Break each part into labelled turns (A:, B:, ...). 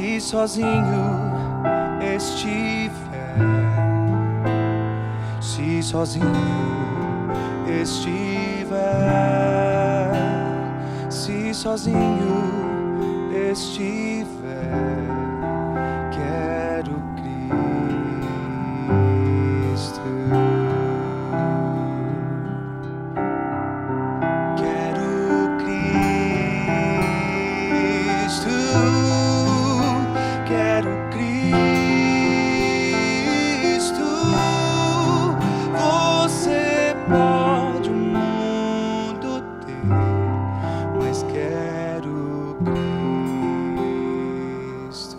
A: Se sozinho estiver, se sozinho estiver, se sozinho estiver, quero Cristo. Quero Cristo. Quero Cristo. Você pode o mundo ter, mas quero Cristo.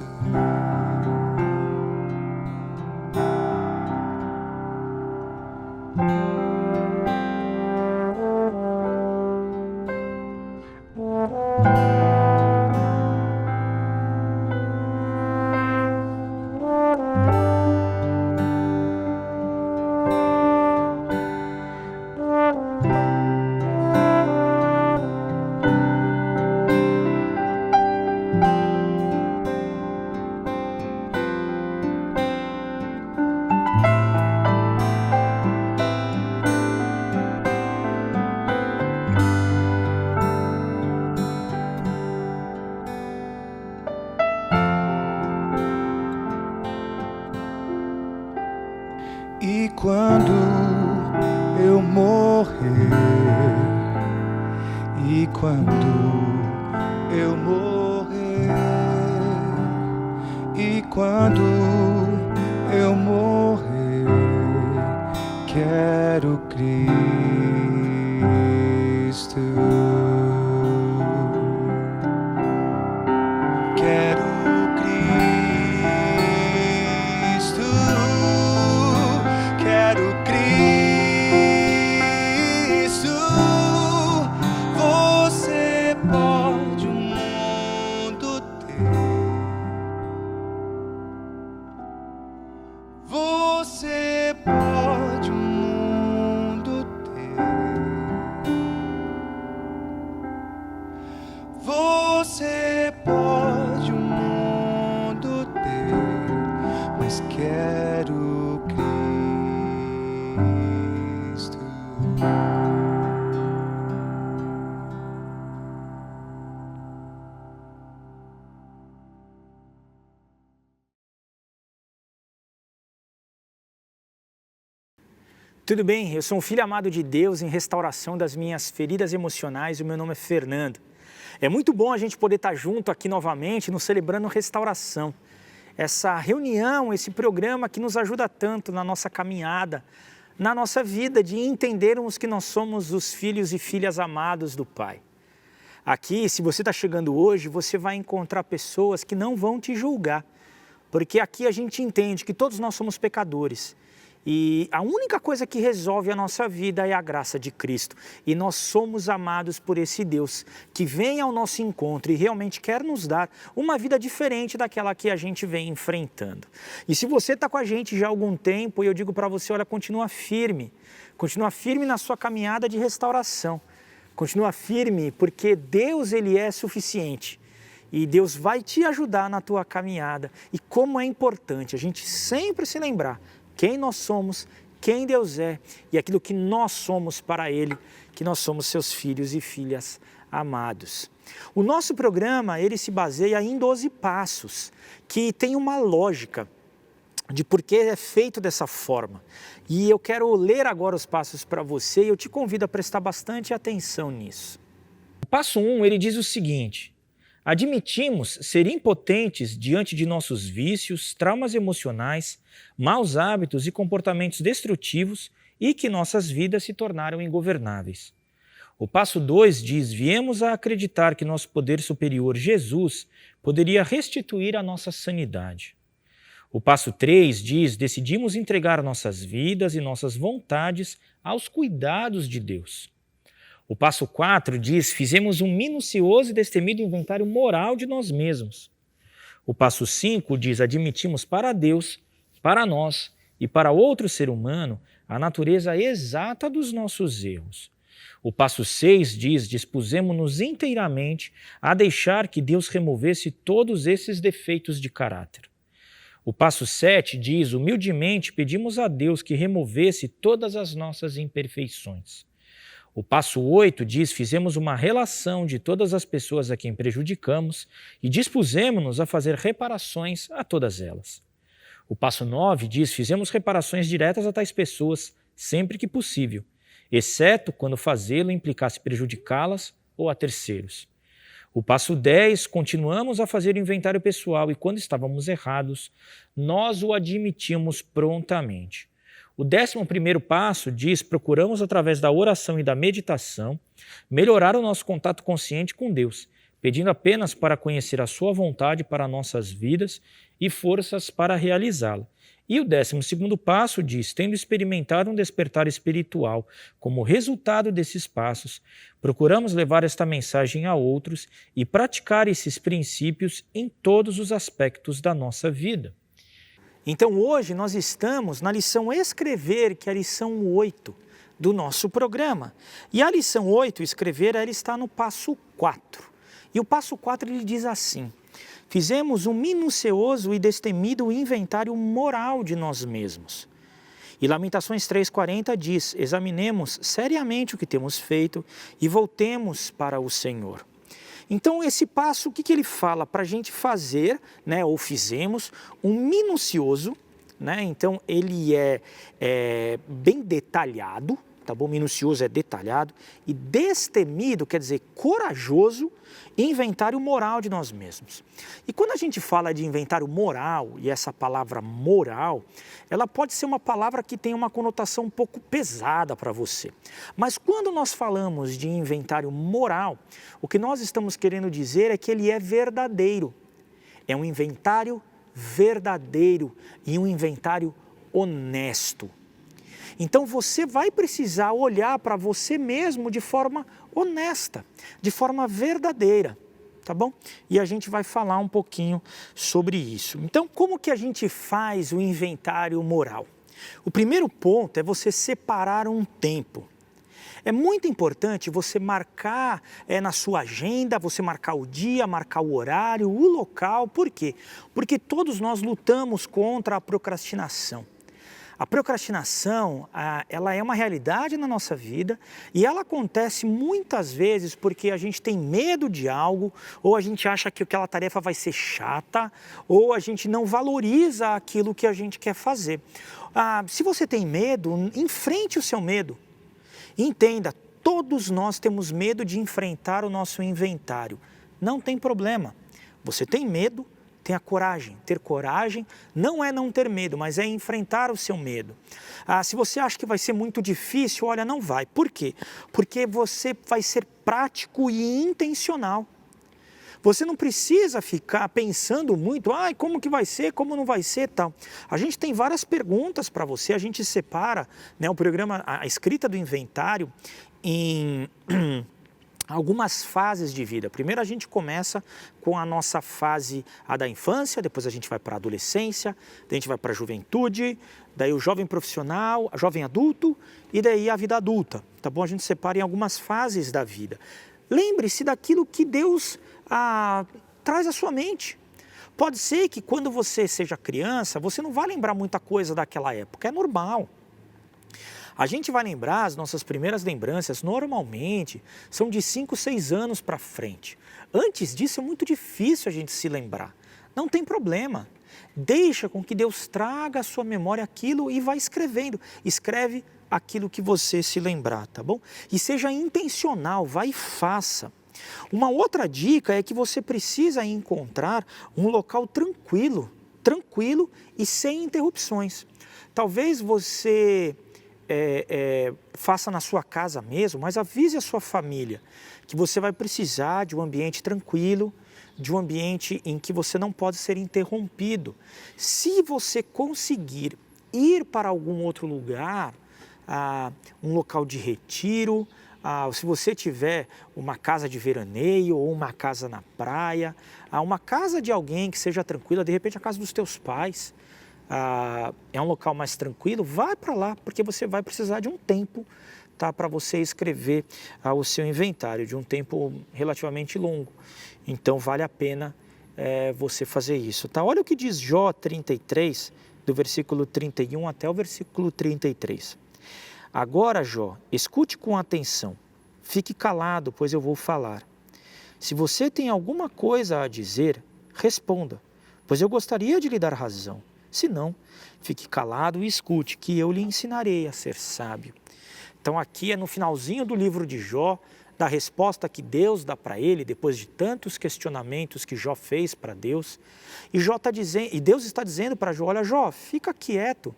A: E quando eu morrer, e quando eu morrer, e quando eu morrer, quero Cristo. Quero Cristo. Quero Cristo. Você pode o mundo ter. Você pode o mundo ter. Você pode o mundo ter, mas quero Cristo.
B: Tudo bem? Eu sou um filho amado de Deus em restauração das minhas feridas emocionais. O meu nome é Fernando. É muito bom a gente poder estar junto aqui novamente, nos celebrando restauração. Essa reunião, esse programa que nos ajuda tanto na nossa caminhada, na nossa vida, de entendermos que nós somos os filhos e filhas amados do Pai. Aqui, se você está chegando hoje, você vai encontrar pessoas que não vão te julgar, porque aqui a gente entende que todos nós somos pecadores. E a única coisa que resolve a nossa vida é a graça de Cristo. E nós somos amados por esse Deus que vem ao nosso encontro e realmente quer nos dar uma vida diferente daquela que a gente vem enfrentando. E se você está com a gente já há algum tempo, eu digo para você, olha, continua firme na sua caminhada de restauração. Continua firme porque Deus, Ele é suficiente. E Deus vai te ajudar na tua caminhada. E como é importante a gente sempre se lembrar quem nós somos, quem Deus é e aquilo que nós somos para Ele, que nós somos seus filhos e filhas amados. O nosso programa, ele se baseia em 12 passos, que tem uma lógica de por que é feito dessa forma. E eu quero ler agora os passos para você e eu te convido a prestar bastante atenção nisso. O passo 1, ele diz o seguinte: admitimos ser impotentes diante de nossos vícios, traumas emocionais, maus hábitos e comportamentos destrutivos e que nossas vidas se tornaram ingovernáveis. O passo 2 diz: viemos a acreditar que nosso poder superior, Jesus, poderia restituir a nossa sanidade. O passo 3 diz: decidimos entregar nossas vidas e nossas vontades aos cuidados de Deus. O passo 4 diz: fizemos um minucioso e destemido inventário moral de nós mesmos. O passo 5 diz: admitimos para Deus, para nós e para outro ser humano a natureza exata dos nossos erros. O passo 6 diz: dispusemo-nos inteiramente a deixar que Deus removesse todos esses defeitos de caráter. O passo 7 diz: humildemente pedimos a Deus que removesse todas as nossas imperfeições. O passo 8 diz: fizemos uma relação de todas as pessoas a quem prejudicamos e dispusemo-nos a fazer reparações a todas elas. O passo 9 diz: fizemos reparações diretas a tais pessoas sempre que possível, exceto quando fazê-lo implicasse prejudicá-las ou a terceiros. O passo 10, continuamos a fazer o inventário pessoal e quando estávamos errados, nós o admitimos prontamente. O 11º passo diz: procuramos através da oração e da meditação melhorar o nosso contato consciente com Deus, pedindo apenas para conhecer a sua vontade para nossas vidas e forças para realizá-la. E o 12º passo diz: tendo experimentado um despertar espiritual como resultado desses passos, procuramos levar esta mensagem a outros e praticar esses princípios em todos os aspectos da nossa vida. Então hoje nós estamos na lição Escrever, que é a lição 8 do nosso programa. E a lição 8, Escrever, ela está no passo 4. E o passo 4 ele diz assim: fizemos um minucioso e destemido inventário moral de nós mesmos. E Lamentações 3,40 diz: examinemos seriamente o que temos feito e voltemos para o Senhor. Então esse passo, o que ele fala? Para a gente fazer, né, ou fizemos, um minucioso, né, então ele é bem detalhado, tá bom? Minucioso é detalhado, e destemido quer dizer corajoso, inventário moral de nós mesmos. E quando a gente fala de inventário moral, e essa palavra moral, ela pode ser uma palavra que tem uma conotação um pouco pesada para você. Mas quando nós falamos de inventário moral, o que nós estamos querendo dizer é que ele é verdadeiro. É um inventário verdadeiro e um inventário honesto. Então você vai precisar olhar para você mesmo de forma honesta, de forma verdadeira, tá bom? E a gente vai falar um pouquinho sobre isso. Então, como que a gente faz o inventário moral? O primeiro ponto é você separar um tempo. É muito importante você marcar na sua agenda, você marcar o dia, marcar o horário, o local. Por quê? Porque todos nós lutamos contra a procrastinação. A procrastinação, ela é uma realidade na nossa vida e ela acontece muitas vezes porque a gente tem medo de algo, ou a gente acha que aquela tarefa vai ser chata, ou a gente não valoriza aquilo que a gente quer fazer. Se você tem medo, enfrente o seu medo. Entenda, todos nós temos medo de enfrentar o nosso inventário. Não tem problema. Você tem medo, tenha coragem. Ter coragem não é não ter medo, mas é enfrentar o seu medo. Se você acha que vai ser muito difícil, olha, não vai. Por quê? Porque você vai ser prático e intencional. Você não precisa ficar pensando muito, como que vai ser, como não vai ser, tal. A gente tem várias perguntas para você, a gente separa, né, o programa, a escrita do inventário em algumas fases de vida. Primeiro a gente começa com a nossa fase da infância, depois a gente vai para a adolescência, daí a gente vai para a juventude, daí o jovem profissional, o jovem adulto e daí a vida adulta, tá bom? A gente separa em algumas fases da vida. Lembre-se daquilo que Deus traz à sua mente. Pode ser que quando você seja criança, você não vai lembrar muita coisa daquela época, é normal. A gente vai lembrar, as nossas primeiras lembranças, normalmente, são de 5, 6 anos para frente. Antes disso é muito difícil a gente se lembrar. Não tem problema. Deixa com que Deus traga à sua memória aquilo e vai escrevendo. Escreve aquilo que você se lembrar, tá bom? E seja intencional, vai e faça. Uma outra dica é que você precisa encontrar um local tranquilo e sem interrupções. Talvez você faça na sua casa mesmo, mas avise a sua família que você vai precisar de um ambiente tranquilo, de um ambiente em que você não pode ser interrompido. Se você conseguir ir para algum outro lugar, um local de retiro, se você tiver uma casa de veraneio ou uma casa na praia, uma casa de alguém que seja tranquila, de repente a casa dos teus pais, é um local mais tranquilo, vai para lá, porque você vai precisar de um tempo tá, para você escrever o seu inventário de um tempo relativamente longo. Então vale a pena você fazer isso, tá? Olha o que diz Jó 33, do versículo 31 até o versículo 33. Agora, Jó, escute com atenção, fique calado, pois eu vou falar. Se você tem alguma coisa a dizer, responda, pois eu gostaria de lhe dar razão. Se não, fique calado e escute, que eu lhe ensinarei a ser sábio. Então aqui é no finalzinho do livro de Jó, da resposta que Deus dá para ele, depois de tantos questionamentos que Jó fez para Deus. E Deus está dizendo para Jó, olha Jó, fica quieto.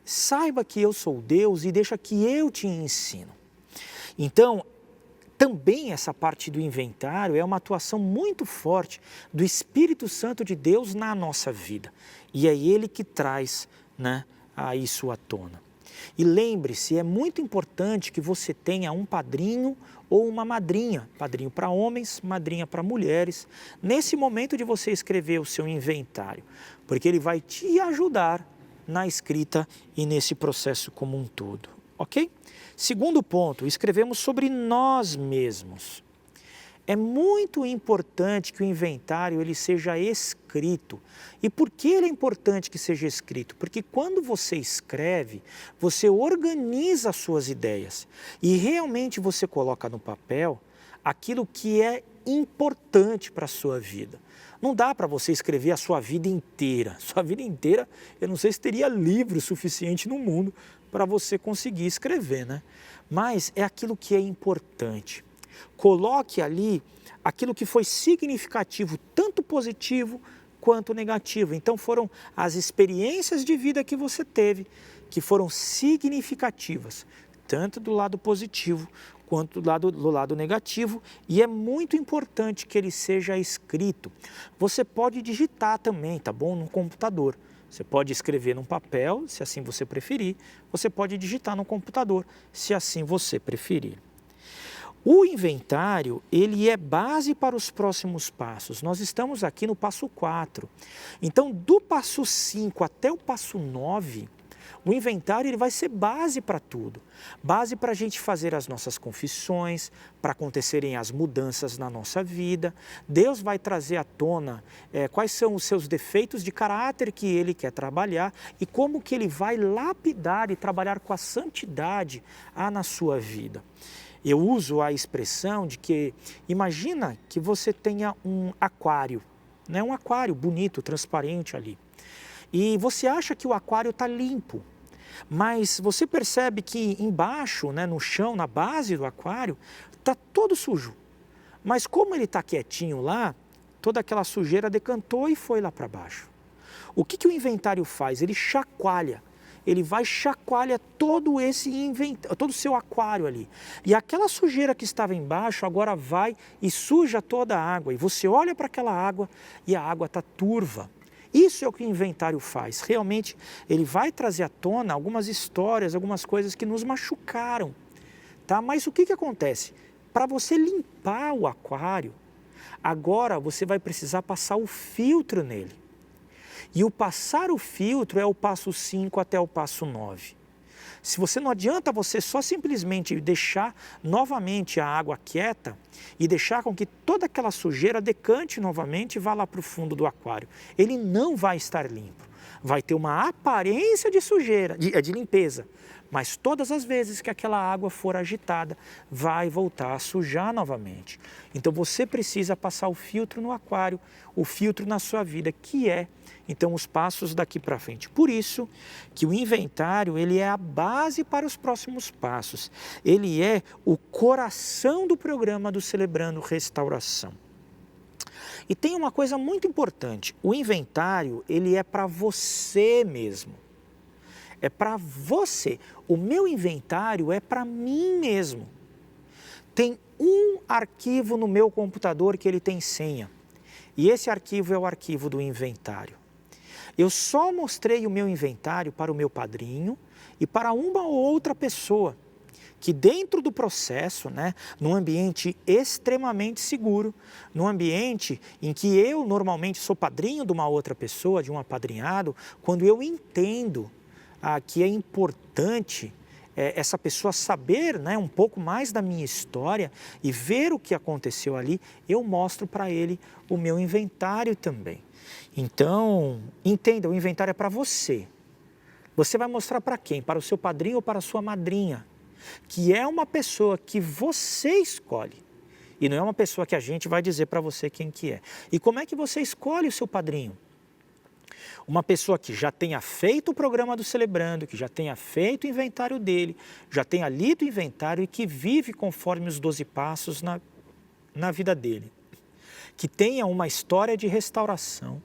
B: Saiba que eu sou Deus e deixa que eu te ensino. Então, também essa parte do inventário é uma atuação muito forte do Espírito Santo de Deus na nossa vida. E é Ele que traz, né, isso à tona. E lembre-se, é muito importante que você tenha um padrinho ou uma madrinha, padrinho para homens, madrinha para mulheres, nesse momento de você escrever o seu inventário, porque ele vai te ajudar na escrita e nesse processo como um todo, ok? Segundo ponto, escrevemos sobre nós mesmos. É muito importante que o inventário ele seja escrito. E por que ele é importante que seja escrito? Porque quando você escreve, você organiza as suas ideias e realmente você coloca no papel aquilo que é importante para a sua vida. Não dá para você escrever a sua vida inteira. Sua vida inteira, eu não sei se teria livro suficiente no mundo para você conseguir escrever, né? Mas é aquilo que é importante. Coloque ali aquilo que foi significativo, tanto positivo quanto negativo. Então foram as experiências de vida que você teve, que foram significativas, tanto do lado positivo quanto do lado negativo, e é muito importante que ele seja escrito. Você pode digitar também, tá bom? No computador. Você pode escrever num papel, se assim você preferir. Você pode digitar no computador, se assim você preferir. O inventário, ele é base para os próximos passos. Nós estamos aqui no passo 4. Então, do passo 5 até o passo 9, o inventário ele vai ser base para tudo. Base para a gente fazer as nossas confissões, para acontecerem as mudanças na nossa vida. Deus vai trazer à tona quais são os seus defeitos de caráter que Ele quer trabalhar e como que Ele vai lapidar e trabalhar com a santidade na sua vida. Eu uso a expressão de que, imagina que você tenha um aquário, né? Um aquário bonito, transparente ali. E você acha que o aquário está limpo, mas você percebe que embaixo, né, no chão, na base do aquário, está todo sujo. Mas como ele está quietinho lá, toda aquela sujeira decantou e foi lá para baixo. O que o inventário faz? Ele chacoalha. Ele vai chacoalha todo o seu aquário ali. E aquela sujeira que estava embaixo agora vai e suja toda a água. E você olha para aquela água e a água está turva. Isso é o que o inventário faz. Realmente ele vai trazer à tona algumas histórias, algumas coisas que nos machucaram. Tá? Mas o que acontece? Para você limpar o aquário, agora você vai precisar passar o filtro nele. E o passar o filtro é o passo 5 até o passo 9. Se você não adianta você só simplesmente deixar novamente a água quieta e deixar com que toda aquela sujeira decante novamente e vá lá para o fundo do aquário. Ele não vai estar limpo. Vai ter uma aparência de sujeira, de limpeza. Mas todas as vezes que aquela água for agitada, vai voltar a sujar novamente. Então você precisa passar o filtro no aquário, o filtro na sua vida, que é, então, os passos daqui para frente. Por isso que o inventário, ele é a base para os próximos passos. Ele é o coração do programa do Celebrando Restauração. E tem uma coisa muito importante, o inventário, ele é para você mesmo. É para você. O meu inventário é para mim mesmo. Tem um arquivo no meu computador que ele tem senha. E esse arquivo é o arquivo do inventário. Eu só mostrei o meu inventário para o meu padrinho e para uma ou outra pessoa que dentro do processo, né, num ambiente extremamente seguro, num ambiente em que eu normalmente sou padrinho de uma outra pessoa, de um apadrinhado, quando eu entendo que é importante essa pessoa saber, né, um pouco mais da minha história e ver o que aconteceu ali, eu mostro para ele o meu inventário também. Então, entenda, o inventário é para você. Você vai mostrar para quem? Para o seu padrinho ou para a sua madrinha? Que é uma pessoa que você escolhe. E não é uma pessoa que a gente vai dizer para você quem que é. E como é que você escolhe o seu padrinho? Uma pessoa que já tenha feito o programa do Celebrando, que já tenha feito o inventário dele, já tenha lido o inventário e que vive conforme os 12 passos na vida dele. Que tenha uma história de restauração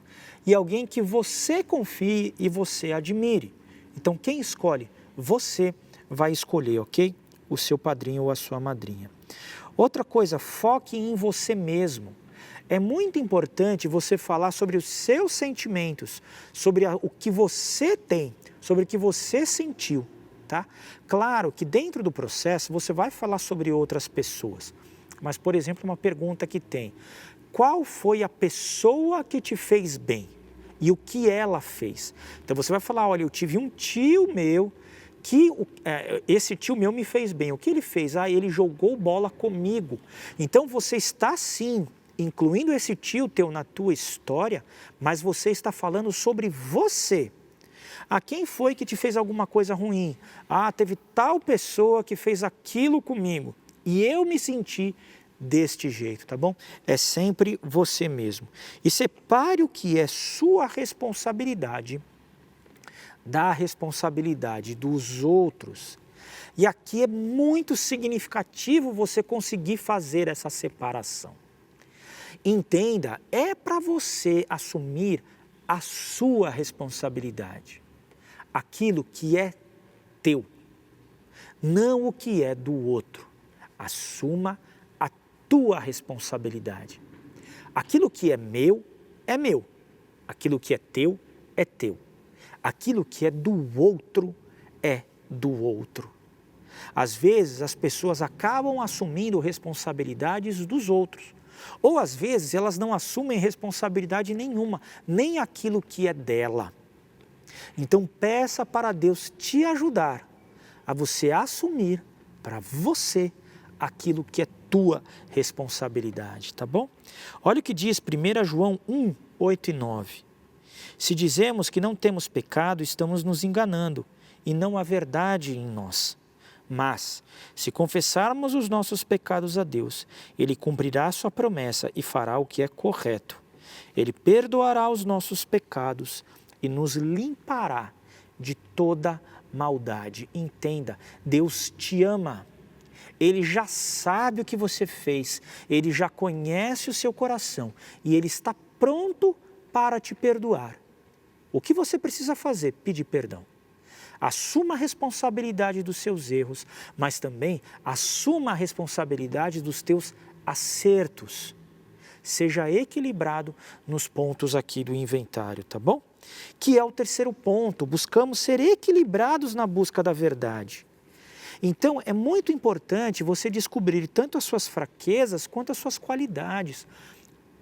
B: e alguém que você confie e você admire. Então, quem escolhe? Você vai escolher, ok? O seu padrinho ou a sua madrinha. Outra coisa, foque em você mesmo. É muito importante você falar sobre os seus sentimentos, sobre o que você tem, sobre o que você sentiu, tá? Claro que dentro do processo você vai falar sobre outras pessoas, mas, por exemplo, uma pergunta que tem: qual foi a pessoa que te fez bem e o que ela fez? Então você vai falar, olha, eu tive um tio meu que esse tio meu me fez bem. O que ele fez? Ele jogou bola comigo. Então você está sim incluindo esse tio teu na tua história, mas você está falando sobre você. Quem foi que te fez alguma coisa ruim? Teve tal pessoa que fez aquilo comigo e eu me senti deste jeito, tá bom? É sempre você mesmo. E separe o que é sua responsabilidade da responsabilidade dos outros. E aqui é muito significativo você conseguir fazer essa separação. Entenda, é para você assumir a sua responsabilidade, aquilo que é teu, não o que é do outro. Assuma a tua responsabilidade. Aquilo que é meu, aquilo que é teu, é teu. Aquilo que é do outro, é do outro. Às vezes as pessoas acabam assumindo responsabilidades dos outros. Ou às vezes elas não assumem responsabilidade nenhuma, nem aquilo que é dela. Então peça para Deus te ajudar a você assumir para você aquilo que é tua responsabilidade, tá bom? Olha o que diz 1 João 1, 8 e 9. Se dizemos que não temos pecado, estamos nos enganando e não há verdade em nós. Mas, se confessarmos os nossos pecados a Deus, Ele cumprirá a sua promessa e fará o que é correto. Ele perdoará os nossos pecados e nos limpará de toda maldade. Entenda, Deus te ama. Ele já sabe o que você fez, Ele já conhece o seu coração e Ele está pronto para te perdoar. O que você precisa fazer? Pedir perdão. Assuma a responsabilidade dos seus erros, mas também assuma a responsabilidade dos teus acertos. Seja equilibrado nos pontos aqui do inventário, tá bom? Que é o terceiro ponto, buscamos ser equilibrados na busca da verdade. Então, é muito importante você descobrir tanto as suas fraquezas quanto as suas qualidades.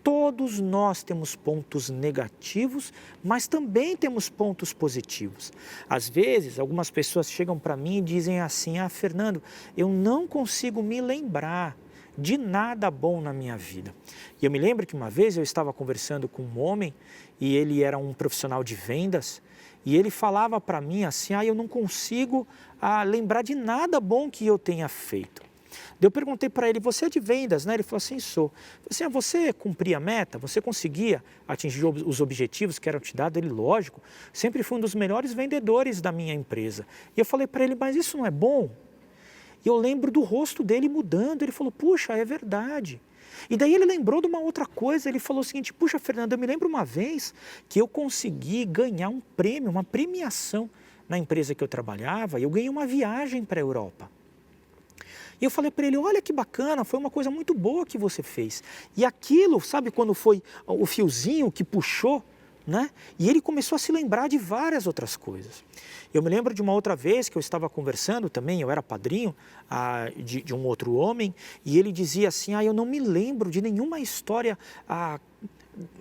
B: Todos nós temos pontos negativos, mas também temos pontos positivos. Às vezes, algumas pessoas chegam para mim e dizem assim: Fernando, eu não consigo me lembrar de nada bom na minha vida. E eu me lembro que uma vez eu estava conversando com um homem e ele era um profissional de vendas e ele falava para mim assim: eu não consigo lembrar de nada bom que eu tenha feito. Eu perguntei para ele: você é de vendas, né? Ele falou assim: sou. Eu falei assim: você cumpria a meta? Você conseguia atingir os objetivos que eram te dados? Ele, lógico, sempre fui um dos melhores vendedores da minha empresa. E eu falei para ele: mas isso não é bom? E eu lembro do rosto dele mudando. Ele falou: puxa, é verdade. E daí ele lembrou de uma outra coisa. Ele falou o seguinte: puxa, Fernando, eu me lembro uma vez que eu consegui ganhar um prêmio, uma premiação na empresa que eu trabalhava, e eu ganhei uma viagem para a Europa. E eu falei para ele: olha que bacana, foi uma coisa muito boa que você fez. E aquilo, sabe quando foi o fiozinho que puxou, né? E ele começou a se lembrar de várias outras coisas. Eu me lembro de uma outra vez que eu estava conversando também, eu era padrinho de um outro homem, e ele dizia assim: eu não me lembro de nenhuma história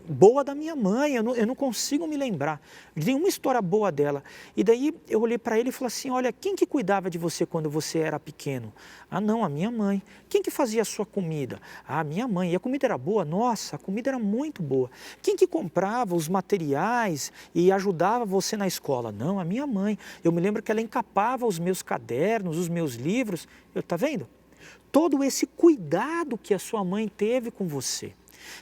B: boa da minha mãe, eu não consigo me lembrar de nenhuma história boa dela. E daí eu olhei para ele e falei assim, olha, quem que cuidava de você quando você era pequeno? Ah não, a minha mãe. Quem que fazia a sua comida? Ah, a minha mãe. E a comida era boa? Nossa, a comida era muito boa. Quem que comprava os materiais e ajudava você na escola? Não, a minha mãe. Eu me lembro que ela encapava os meus cadernos, os meus livros. Tá vendo? Todo esse cuidado que a sua mãe teve com você.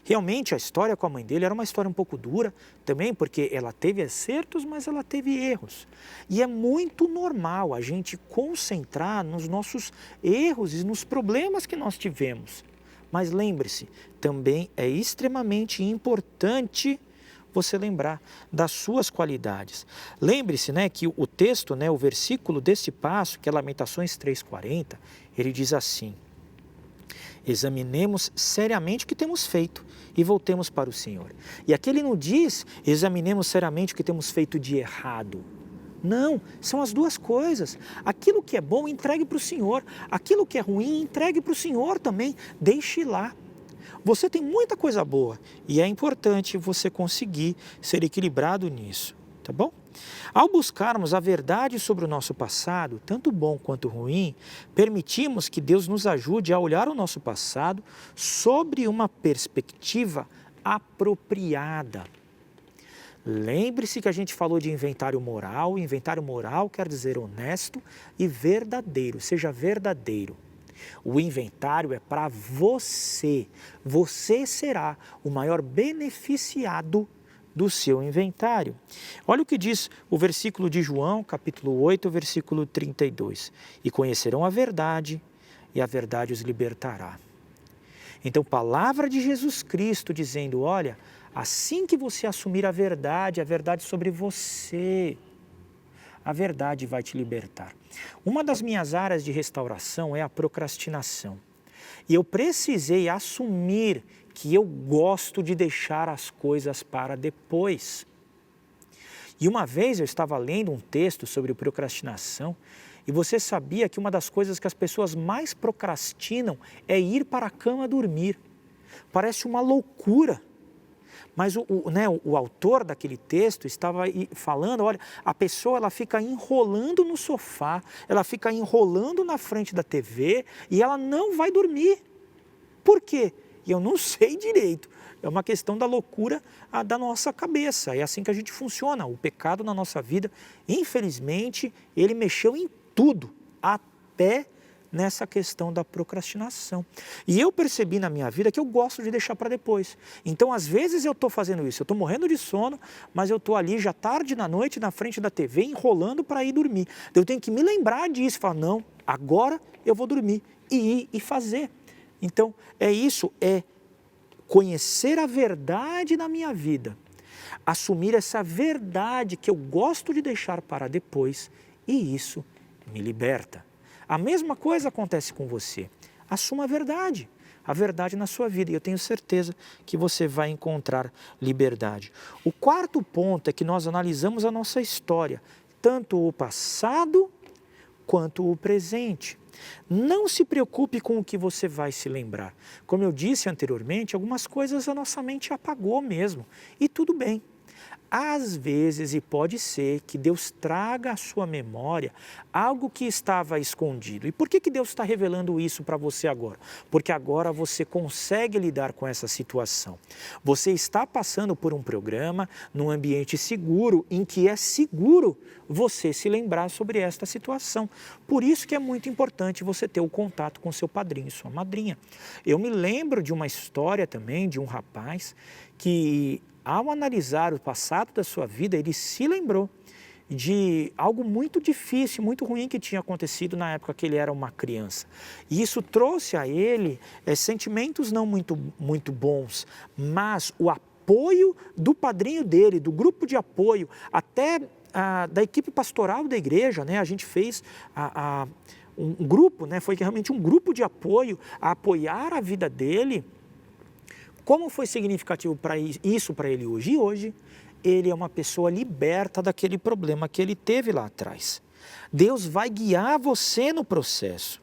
B: Realmente a história com a mãe dele era uma história um pouco dura também, porque ela teve acertos, mas ela teve erros. E é muito normal a gente concentrar nos nossos erros e nos problemas que nós tivemos. Mas lembre-se, também é extremamente importante você lembrar das suas qualidades. Lembre-se, né, que o texto, né, o versículo desse passo, que é Lamentações 3,40, ele diz assim: examinemos seriamente o que temos feito e voltemos para o Senhor. E aqui ele não diz, examinemos seriamente o que temos feito de errado. Não, são as duas coisas. Aquilo que é bom, entregue para o Senhor. Aquilo que é ruim, entregue para o Senhor também. Deixe lá. Você tem muita coisa boa e é importante você conseguir ser equilibrado nisso, tá bom? Ao buscarmos a verdade sobre o nosso passado, tanto bom quanto ruim, permitimos que Deus nos ajude a olhar o nosso passado sobre uma perspectiva apropriada. Lembre-se que a gente falou de inventário moral. Inventário moral quer dizer honesto e verdadeiro, seja verdadeiro. O inventário é para você. Você será o maior beneficiado do seu inventário. Olha o que diz o versículo de João, capítulo 8, versículo 32. E conhecerão a verdade, e a verdade os libertará. Então, palavra de Jesus Cristo dizendo, olha, assim que você assumir a verdade sobre você, a verdade vai te libertar. Uma das minhas áreas de restauração é a procrastinação. E eu precisei assumir que eu gosto de deixar as coisas para depois. E uma vez eu estava lendo um texto sobre procrastinação e você sabia que uma das coisas que as pessoas mais procrastinam é ir para a cama dormir. Parece uma loucura. Mas o autor daquele texto estava falando, olha, a pessoa ela fica enrolando no sofá, ela fica enrolando na frente da TV e ela não vai dormir. Por quê? E eu não sei direito. É uma questão da loucura da nossa cabeça. É assim que a gente funciona. O pecado na nossa vida, infelizmente, ele mexeu em tudo, até nessa questão da procrastinação. E eu percebi na minha vida que eu gosto de deixar para depois. Então, às vezes eu estou fazendo isso, eu estou morrendo de sono, mas eu estou ali já tarde na noite na frente da TV enrolando para ir dormir. Eu tenho que me lembrar disso, falar, não, agora eu vou dormir e ir e fazer. Então, é isso, é conhecer a verdade na minha vida, assumir essa verdade que eu gosto de deixar para depois e isso me liberta. A mesma coisa acontece com você. Assuma a verdade na sua vida e eu tenho certeza que você vai encontrar liberdade. O quarto ponto é que nós analisamos a nossa história, tanto o passado quanto o presente. Não se preocupe com o que você vai se lembrar. Como eu disse anteriormente, algumas coisas a nossa mente apagou mesmo. E tudo bem. Às vezes, e pode ser, que Deus traga à sua memória algo que estava escondido. E por que Deus está revelando isso para você agora? Porque agora você consegue lidar com essa situação. Você está passando por um programa, num ambiente seguro, em que é seguro você se lembrar sobre esta situação. Por isso que é muito importante você ter o contato com seu padrinho e sua madrinha. Eu me lembro de uma história também de um rapaz que, ao analisar o passado da sua vida, ele se lembrou de algo muito difícil, muito ruim que tinha acontecido na época que ele era uma criança. E isso trouxe a ele sentimentos não muito bons, mas o apoio do padrinho dele, do grupo de apoio, até da equipe pastoral da igreja, né? A gente fez um grupo, né? Foi realmente um grupo de apoio a apoiar a vida dele. Como foi significativo isso para ele hoje? E hoje ele é uma pessoa liberta daquele problema que ele teve lá atrás. Deus vai guiar você no processo.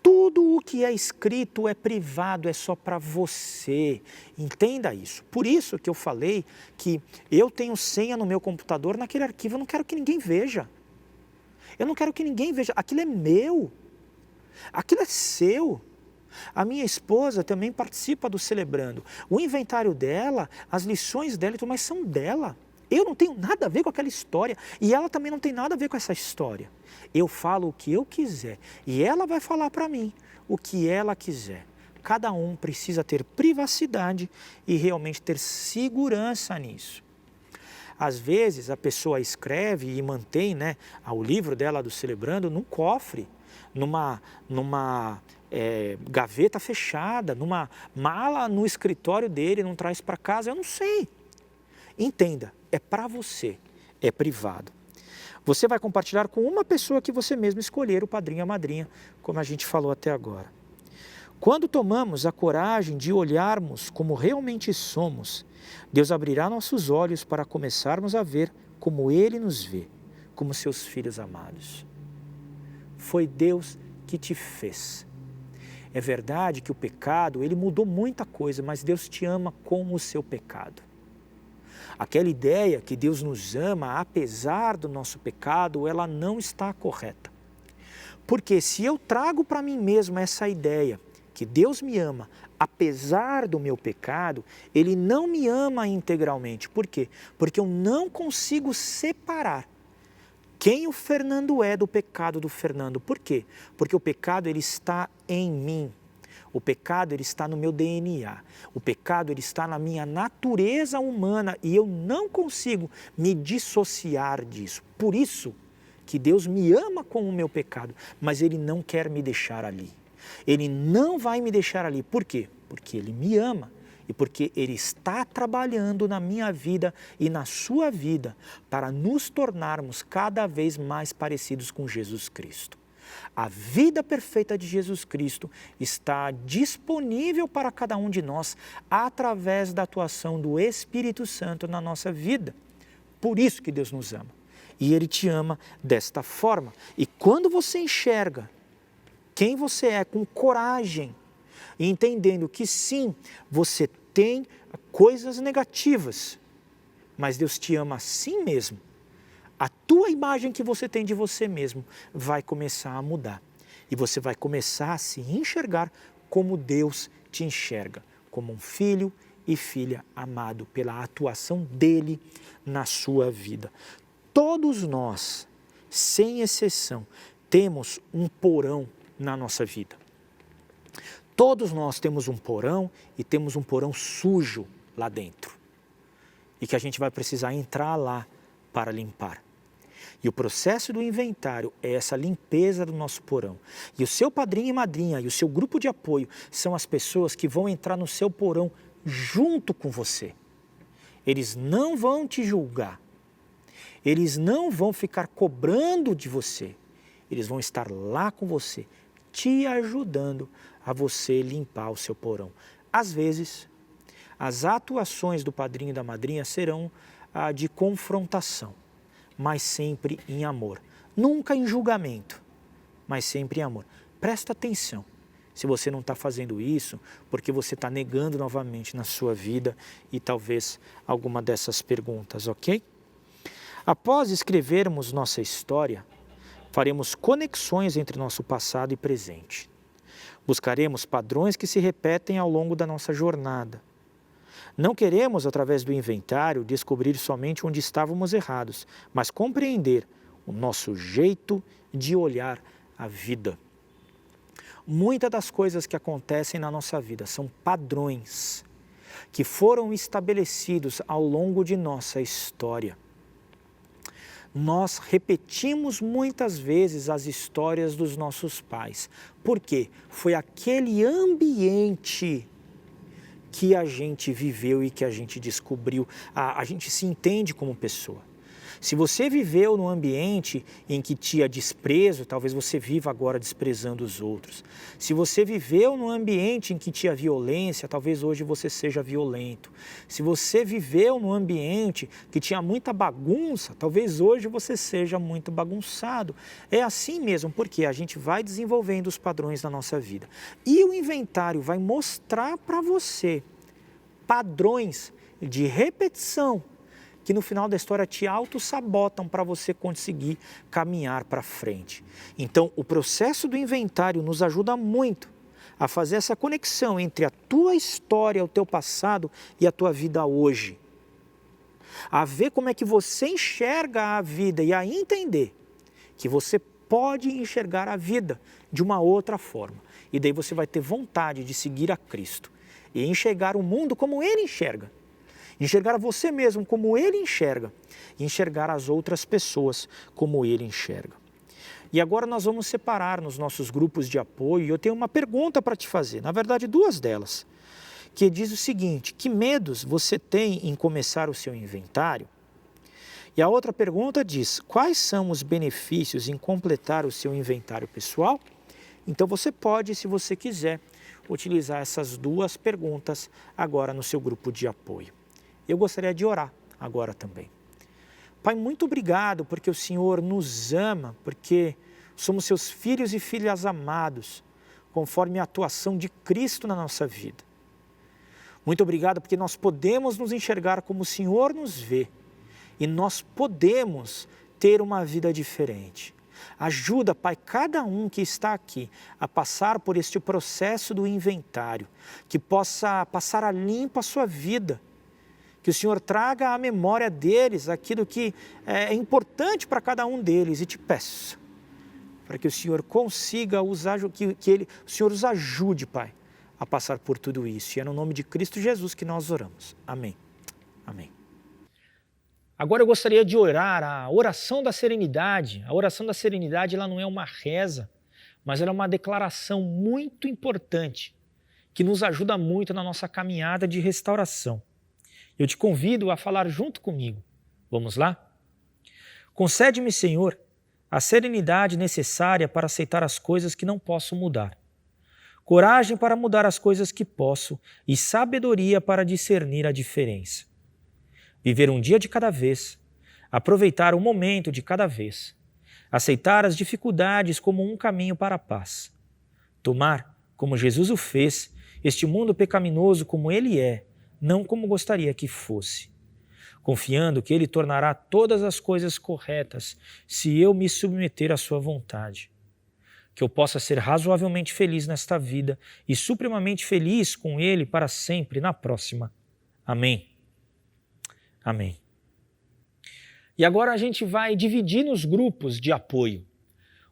B: Tudo o que é escrito é privado, é só para você. Entenda isso. Por isso que eu falei que eu tenho senha no meu computador naquele arquivo, eu não quero que ninguém veja. Eu não quero que ninguém veja. Aquilo é meu. Aquilo é seu. A minha esposa também participa do Celebrando. O inventário dela, as lições dela, mas são dela. Eu não tenho nada a ver com aquela história e ela também não tem nada a ver com essa história. Eu falo o que eu quiser e ela vai falar para mim o que ela quiser. Cada um precisa ter privacidade e realmente ter segurança nisso. Às vezes a pessoa escreve e mantém, né, o livro dela do Celebrando num cofre, numa gaveta fechada, numa mala no escritório dele, não traz para casa, eu não sei. Entenda, é para você, é privado. Você vai compartilhar com uma pessoa que você mesmo escolher, o padrinho e a madrinha, como a gente falou até agora. Quando tomamos a coragem de olharmos como realmente somos, Deus abrirá nossos olhos para começarmos a ver como Ele nos vê, como seus filhos amados. Foi Deus que te fez. É verdade que o pecado, ele mudou muita coisa, mas Deus te ama com o seu pecado. Aquela ideia que Deus nos ama, apesar do nosso pecado, ela não está correta. Porque se eu trago para mim mesmo essa ideia, que Deus me ama, apesar do meu pecado, Ele não me ama integralmente. Por quê? Porque eu não consigo separar quem o Fernando é do pecado do Fernando. Por quê? Porque o pecado ele está em mim. O pecado ele está no meu DNA, o pecado ele está na minha natureza humana e eu não consigo me dissociar disso. Por isso que Deus me ama com o meu pecado, mas Ele não quer me deixar ali. Ele não vai me deixar ali. Por quê? Porque Ele me ama e porque Ele está trabalhando na minha vida e na sua vida para nos tornarmos cada vez mais parecidos com Jesus Cristo. A vida perfeita de Jesus Cristo está disponível para cada um de nós através da atuação do Espírito Santo na nossa vida. Por isso que Deus nos ama. E Ele te ama desta forma. E quando você enxerga quem você é com coragem, entendendo que sim, você tem coisas negativas, mas Deus te ama assim mesmo. A tua imagem que você tem de você mesmo vai começar a mudar. E você vai começar a se enxergar como Deus te enxerga, como um filho e filha amado pela atuação dEle na sua vida. Todos nós, sem exceção, temos um porão na nossa vida. Todos nós temos um porão e temos um porão sujo lá dentro. E que a gente vai precisar entrar lá para limpar. E o processo do inventário é essa limpeza do nosso porão. E o seu padrinho e madrinha e o seu grupo de apoio são as pessoas que vão entrar no seu porão junto com você. Eles não vão te julgar. Eles não vão ficar cobrando de você. Eles vão estar lá com você, te ajudando a você limpar o seu porão. Às vezes, as atuações do padrinho e da madrinha serão de confrontação, mas sempre em amor. Nunca em julgamento, mas sempre em amor. Presta atenção, se você não está fazendo isso, porque você está negando novamente na sua vida e talvez alguma dessas perguntas, ok? Após escrevermos nossa história, faremos conexões entre nosso passado e presente. Buscaremos padrões que se repetem ao longo da nossa jornada. Não queremos, através do inventário, descobrir somente onde estávamos errados, mas compreender o nosso jeito de olhar a vida. Muitas das coisas que acontecem na nossa vida são padrões que foram estabelecidos ao longo de nossa história. Nós repetimos muitas vezes as histórias dos nossos pais. Por quê? Foi aquele ambiente que a gente viveu e que a gente descobriu, a gente se entende como pessoa. Se você viveu num ambiente em que tinha desprezo, talvez você viva agora desprezando os outros. Se você viveu num ambiente em que tinha violência, talvez hoje você seja violento. Se você viveu num ambiente que tinha muita bagunça, talvez hoje você seja muito bagunçado. É assim mesmo, porque a gente vai desenvolvendo os padrões da nossa vida. E o inventário vai mostrar para você padrões de repetição que no final da história te auto-sabotam para você conseguir caminhar para frente. Então, o processo do inventário nos ajuda muito a fazer essa conexão entre a tua história, o teu passado e a tua vida hoje. A ver como é que você enxerga a vida e a entender que você pode enxergar a vida de uma outra forma. E daí você vai ter vontade de seguir a Cristo e enxergar o mundo como Ele enxerga. Enxergar você mesmo como Ele enxerga e enxergar as outras pessoas como Ele enxerga. E agora nós vamos separar nos nossos grupos de apoio e eu tenho uma pergunta para te fazer, na verdade duas delas, que diz o seguinte: que medos você tem em começar o seu inventário? E a outra pergunta diz: quais são os benefícios em completar o seu inventário pessoal? Então você pode, se você quiser, utilizar essas duas perguntas agora no seu grupo de apoio. Eu gostaria de orar agora também. Pai, muito obrigado porque o Senhor nos ama, porque somos seus filhos e filhas amados, conforme a atuação de Cristo na nossa vida. Muito obrigado porque nós podemos nos enxergar como o Senhor nos vê e nós podemos ter uma vida diferente. Ajuda, Pai, cada um que está aqui a passar por este processo do inventário, que possa passar a limpo a sua vida, que o Senhor traga à memória deles aquilo que é importante para cada um deles. E te peço para que o Senhor consiga usar, o Senhor os ajude, Pai, a passar por tudo isso. E é no nome de Cristo Jesus que nós oramos. Amém. Amém. Agora eu gostaria de orar a oração da serenidade. A oração da serenidade ela não é uma reza, mas ela é uma declaração muito importante que nos ajuda muito na nossa caminhada de restauração. Eu te convido a falar junto comigo. Vamos lá? Concede-me, Senhor, a serenidade necessária para aceitar as coisas que não posso mudar, coragem para mudar as coisas que posso e sabedoria para discernir a diferença. Viver um dia de cada vez, aproveitar um momento de cada vez, aceitar as dificuldades como um caminho para a paz, tomar, como Jesus o fez, este mundo pecaminoso como ele é, não como gostaria que fosse, confiando que Ele tornará todas as coisas corretas se eu me submeter à sua vontade. Que eu possa ser razoavelmente feliz nesta vida e supremamente feliz com Ele para sempre na próxima. Amém. Amém. E agora a gente vai dividir nos grupos de apoio.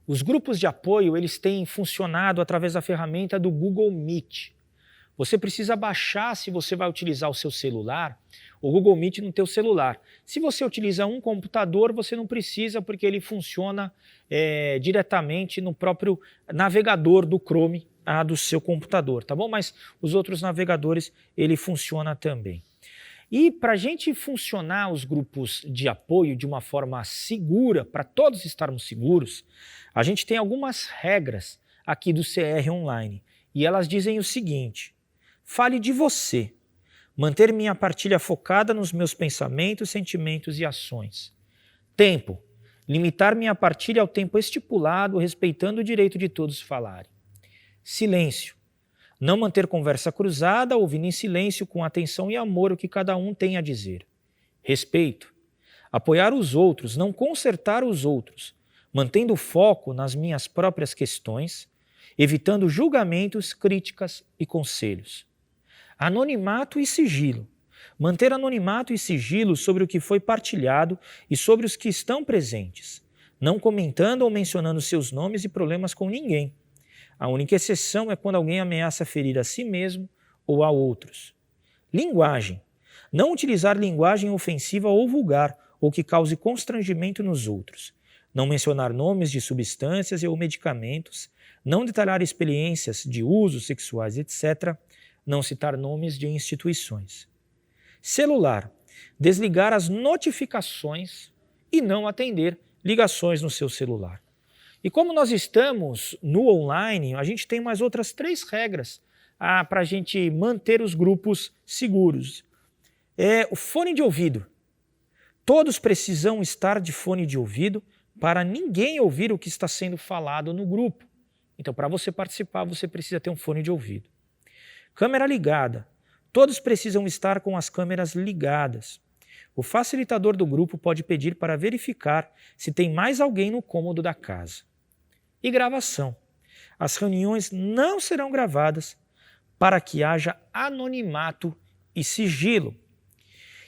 B: Os grupos de apoio, eles têm funcionado através da ferramenta do Google Meet. Você precisa baixar, se você vai utilizar o seu celular, o Google Meet no teu celular. Se você utiliza um computador, você não precisa, porque ele funciona diretamente no próprio navegador do Chrome do seu computador, tá bom? Mas os outros navegadores, ele funciona também. E para a gente funcionar os grupos de apoio de uma forma segura, para todos estarmos seguros, a gente tem algumas regras aqui do CR Online. E elas dizem o seguinte: fale de você, manter minha partilha focada nos meus pensamentos, sentimentos e ações. Tempo, limitar minha partilha ao tempo estipulado, respeitando o direito de todos falarem. Silêncio, não manter conversa cruzada, ouvindo em silêncio com atenção e amor o que cada um tem a dizer. Respeito, apoiar os outros, não consertar os outros, mantendo o foco nas minhas próprias questões, evitando julgamentos, críticas e conselhos. Anonimato e sigilo. Manter anonimato e sigilo sobre o que foi partilhado e sobre os que estão presentes, não comentando ou mencionando seus nomes e problemas com ninguém. A única exceção é quando alguém ameaça ferir a si mesmo ou a outros. Linguagem. Não utilizar linguagem ofensiva ou vulgar ou que cause constrangimento nos outros. Não mencionar nomes de substâncias ou medicamentos. Não detalhar experiências de usos sexuais, etc. Não citar nomes de instituições. Celular. Desligar as notificações e não atender ligações no seu celular. E como nós estamos no online, a gente tem mais outras 3 regras para a gente manter os grupos seguros. É o fone de ouvido. Todos precisam estar de fone de ouvido para ninguém ouvir o que está sendo falado no grupo. Então, para você participar, você precisa ter um fone de ouvido. Câmera ligada. Todos precisam estar com as câmeras ligadas. O facilitador do grupo pode pedir para verificar se tem mais alguém no cômodo da casa. E gravação. As reuniões não serão gravadas para que haja anonimato e sigilo.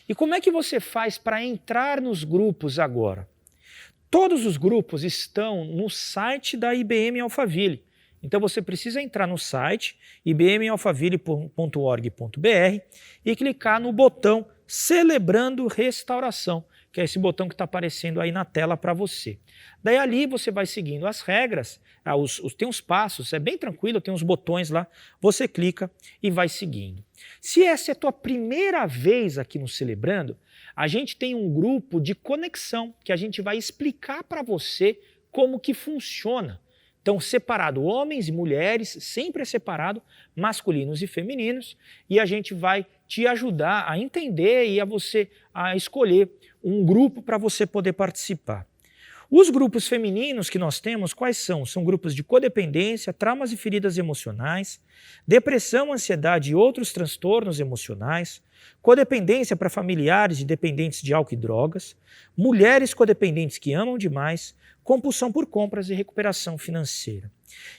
B: E como é que você faz para entrar nos grupos agora? Todos os grupos estão no site da IBM Alphaville. Então você precisa entrar no site ibmalphaville.org.br e clicar no botão Celebrando Restauração, que é esse botão que está aparecendo aí na tela para você. Daí ali você vai seguindo as regras, tem uns passos, é bem tranquilo, tem uns botões lá, você clica e vai seguindo. Se essa é a tua primeira vez aqui no Celebrando, a gente tem um grupo de conexão que a gente vai explicar para você como que funciona. Então, separado homens e mulheres, sempre é separado, masculinos e femininos, e a gente vai te ajudar a entender e a escolher um grupo para você poder participar. Os grupos femininos que nós temos, quais são? São grupos de codependência, traumas e feridas emocionais, depressão, ansiedade e outros transtornos emocionais, codependência para familiares e dependentes de álcool e drogas, mulheres codependentes que amam demais, compulsão por compras e recuperação financeira.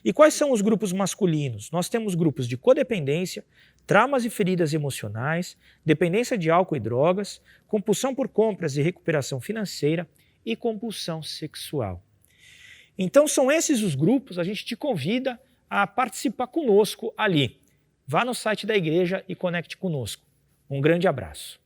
B: E quais são os grupos masculinos? Nós temos grupos de codependência, traumas e feridas emocionais, dependência de álcool e drogas, compulsão por compras e recuperação financeira e compulsão sexual. Então são esses os grupos, a gente te convida a participar conosco ali. Vá no site da igreja e conecte conosco. Um grande abraço.